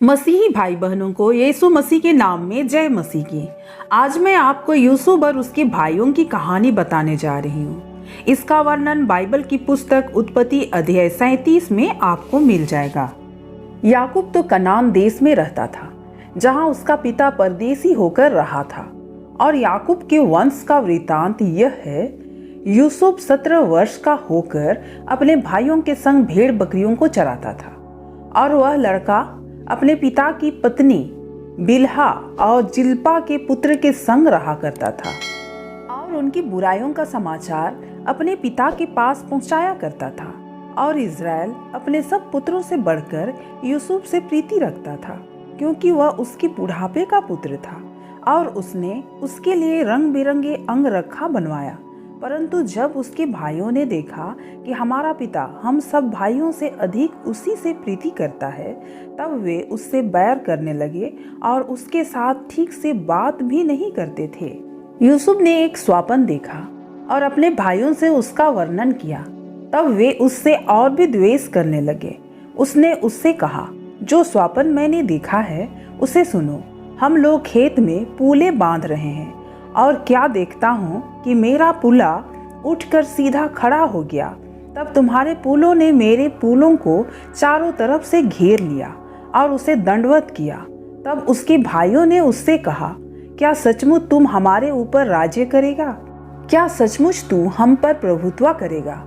मसीही भाई बहनों को यीशु मसीह के नाम में जय मसीह की। आज मैं आपको यूसुफ और उसके भाइयों की कहानी बताने जा रही हूँ। इसका वर्णन बाइबल की पुस्तक उत्पत्ति अध्याय 37 में आपको मिल जाएगा। याकूब तो कनान देश में रहता था, जहाँ उसका पिता परदेसी होकर रहा था। और याकूब के वंश का वृतांत यह है। यूसुफ 17 वर्ष का होकर अपने भाइयों के संग भेड़ बकरियों को चराता था, और वह लड़का अपने पिता की पत्नी बिल्हा और जिल्पा के पुत्र के संग रहा करता था, और उनकी बुराइयों का समाचार अपने पिता के पास पहुंचाया करता था। और इज़राइल अपने सब पुत्रों से बढ़कर यूसुफ से प्रीति रखता था, क्योंकि वह उसकी बुढ़ापे का पुत्र था, और उसने उसके लिए रंग बिरंगे अंगरखा बनवाया। परंतु जब उसके भाइयों ने देखा कि हमारा पिता हम सब भाइयों से अधिक उसी से प्रीति करता है, तब वे उससे बैर करने लगे और उसके साथ ठीक से बात भी नहीं करते थे। यूसुफ ने एक स्वप्न देखा और अपने भाइयों से उसका वर्णन किया। तब वे उससे और भी द्वेष करने लगे। उसने उससे कहा, जो स्वप्न मैंने देखा है उसे सुनो। हम लोग खेत में पूले बांध रहे हैं, और क्या देखता हूँ कि मेरा पुला उठकर सीधा खड़ा हो गया। तब तुम्हारे पुलों ने मेरे पुलों को चारों तरफ से घेर लिया और उसे दंडवत किया। तब उसके भाइयों ने उससे कहा, क्या सचमुच तुम हमारे ऊपर राज्य करेगा? क्या सचमुच तू हम पर प्रभुत्व करेगा?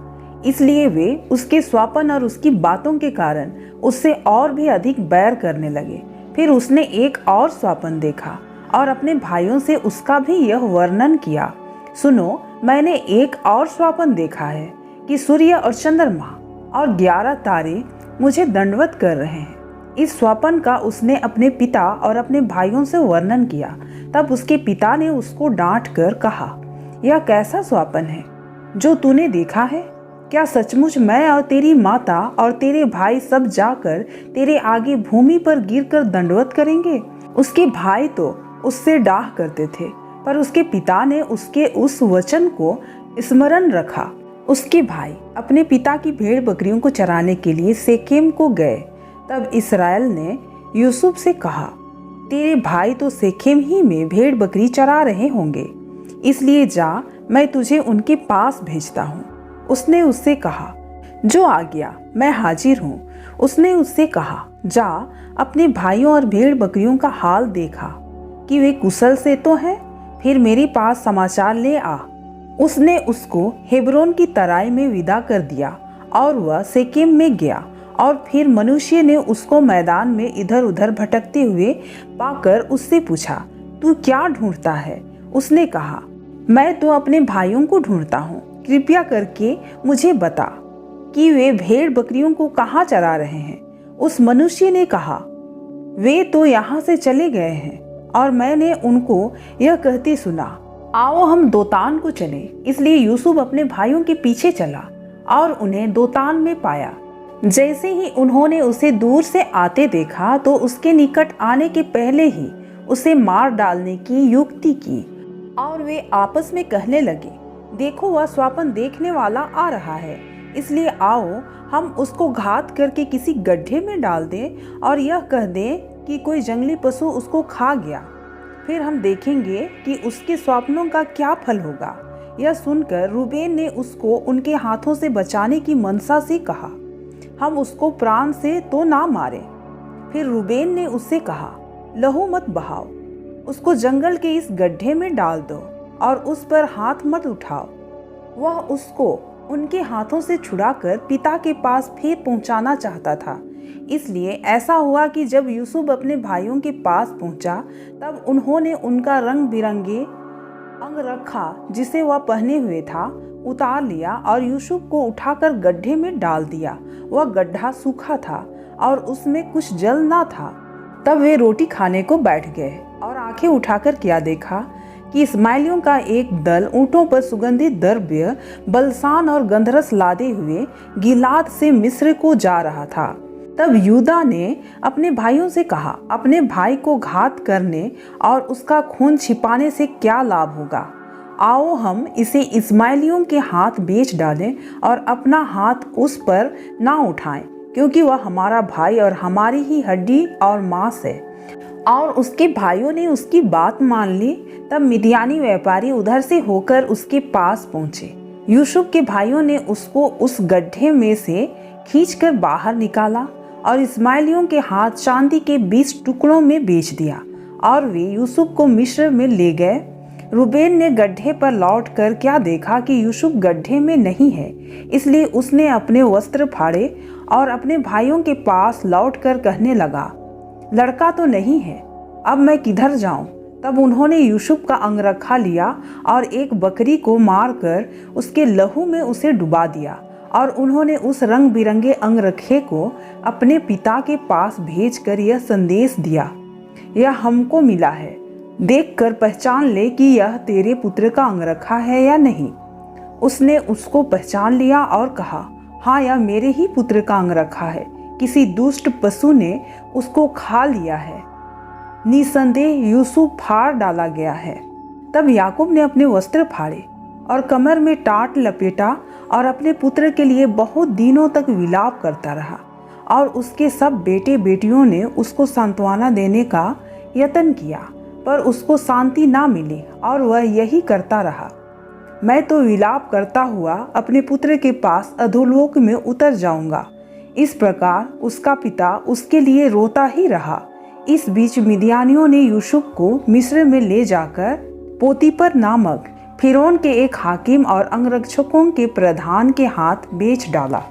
इसलिए वे उसके स्वप्न और उसकी बातों के कारण उससे और भी अधिक बैर करने लगे। फिर उसने एक और स्वप्न देखा और अपने भाइयों से उसका भी यह वर्णन किया। सुनो, मैंने एक और स्वप्न देखा है कि सूर्य और चंद्रमा और 11 तारे मुझे दंडवत कर रहे हैं। इस स्वप्न का उसने अपने पिता और अपने भाइयों से वर्णन किया। तब उसके पिता ने उसको डांट कर कहा, यह कैसा स्वप्न है जो तूने देखा है? क्या सचमुच मैं और तेरी माता और तेरे भाई सब जाकर तेरे आगे भूमि पर गिरकर दंडवत करेंगे? उसके भाई तो उससे डाह करते थे, पर उसके पिता ने उसके उस वचन को स्मरण रखा। उसके भाई अपने पिता की भेड़ बकरियों को चराने के लिए शेकेम को गए। तब इस्राएल ने यूसुफ से कहा, तेरे भाई तो शेकेम ही में भेड़ बकरी चरा रहे होंगे, इसलिए जा, मैं तुझे उनके पास भेजता हूँ। उसने उससे कहा, जो आ गया, मैं हाजिर हूँ। उसने उससे कहा, जा, अपने भाइयों और भेड़ बकरियों का हाल देखा कि वे कुशल से तो हैं, फिर मेरे पास समाचार ले आ। उसने उसको हेब्रोन की तराई में विदा कर दिया, और वह शेकेम में गया। और फिर मनुष्य ने उसको मैदान में इधर उधर भटकते हुए पाकर उससे पूछा, तू क्या ढूंढता है? उसने कहा, मैं तो अपने भाइयों को ढूंढता हूँ। कृपया करके मुझे बता कि वे भेड़ बकरियों को कहाँ चरा रहे हैं। उस मनुष्य ने कहा, वे तो यहाँ से चले गए हैं, और मैंने उनको यह कहते सुना, आओ हम दोतान को चले। इसलिए यूसुफ अपने भाइयों के पीछे चला और उन्हें दोतान में पाया। जैसे ही उन्होंने उसे दूर से आते देखा, तो उसके निकट आने के पहले ही उसे मार डालने की युक्ति की, और वे आपस में कहने लगे, देखो, वह स्वप्न देखने वाला आ रहा है, इसलिए आओ हम उसको घात करके किसी गड्ढे में डाल दें और यह कह दें कि कोई जंगली पशु उसको खा गया। फिर हम देखेंगे कि उसके स्वप्नों का क्या फल होगा। यह सुनकर रूबेन ने उसको उनके हाथों से बचाने की मनसा से कहा, हम उसको प्राण से तो ना मारे। फिर रूबेन ने उससे कहा, लहू मत बहाओ, उसको जंगल के इस गड्ढे में डाल दो और उस पर हाथ मत उठाओ। वह उसको उनके हाथों से छुड़ाकर पिता के पास फिर पहुंचाना चाहता था। इसलिए ऐसा हुआ कि जब यूसुफ अपने भाइयों के पास पहुंचा, तब उन्होंने उनका रंग बिरंगे अंगरखा जिसे वह पहने हुए था उतार लिया और यूसुफ को उठाकर गड्ढे में डाल दिया। वह गड्ढा सूखा था और उसमें कुछ जल ना था। तब वे रोटी खाने को बैठ गए, और आंखें उठाकर क्या देखा कि इस्माइलियों का एक दल ऊँटों पर सुगंधित द्रव्य, बलसान और गंधरस लादे हुए गिलाद से मिस्र को जा रहा था। तब यूदा ने अपने भाइयों से कहा, अपने भाई को घात करने और उसका खून छिपाने से क्या लाभ होगा? आओ हम इसे इस्माइलियों के हाथ बेच डालें और अपना हाथ उस पर ना उठाएं, क्योंकि वह हमारा भाई और हमारी ही हड्डी और मांस है। और उसके भाइयों ने उसकी बात मान ली। तब मिद्यानी व्यापारी उधर से होकर उसके पास पहुंचे। यूसुफ के भाइयों ने उसको उस गड्ढे में से खींचकर बाहर निकाला और इस्माइलियों के हाथ चांदी के 20 टुकड़ों में बेच दिया और वे यूसुफ को मिस्र में ले गए। रूबेन ने गड्ढे पर लौटकर क्या देखा कि यूसुफ गड्ढे में नहीं है, इसलिए उसने अपने वस्त्र फाड़े और अपने भाइयों के पास लौटकर कहने लगा, लड़का तो नहीं है, अब मैं किधर जाऊं? तब उन्होंने यूसुफ का अंगरखा लिया और एक बकरी को मारकर उसके लहू में उसे डुबा दिया और उन्होंने उस रंग बिरंगे अंगरखे को अपने पिता के पास भेजकर यह संदेश दिया, यह हमको मिला है, देखकर पहचान ले कि यह तेरे पुत्र का अंगरखा है या नहीं। उसने उसको पहचान लिया और कहा, हाँ, यह मेरे ही पुत्र का अंगरखा है, किसी दुष्ट पशु ने उसको खा लिया है। निसंदेह यूसुफ फाड़ डाला गया है। तब याकूब ने अपने वस्त्र फाड़े और कमर में टाट लपेटा और अपने पुत्र के लिए बहुत दिनों तक विलाप करता रहा। और उसके सब बेटे बेटियों ने उसको सांत्वना देने का यत्न किया, पर उसको शांति ना मिली और वह यही करता रहा, मैं तो विलाप करता हुआ अपने पुत्र के पास अधोलोक में उतर जाऊंगा। इस प्रकार उसका पिता उसके लिए रोता ही रहा। इस बीच मिद्यानियों ने यूसुफ को मिस्र में ले जाकर पोतीपर नामक फिरौन के एक हाकिम और अंगरक्षकों के प्रधान के हाथ बेच डाला।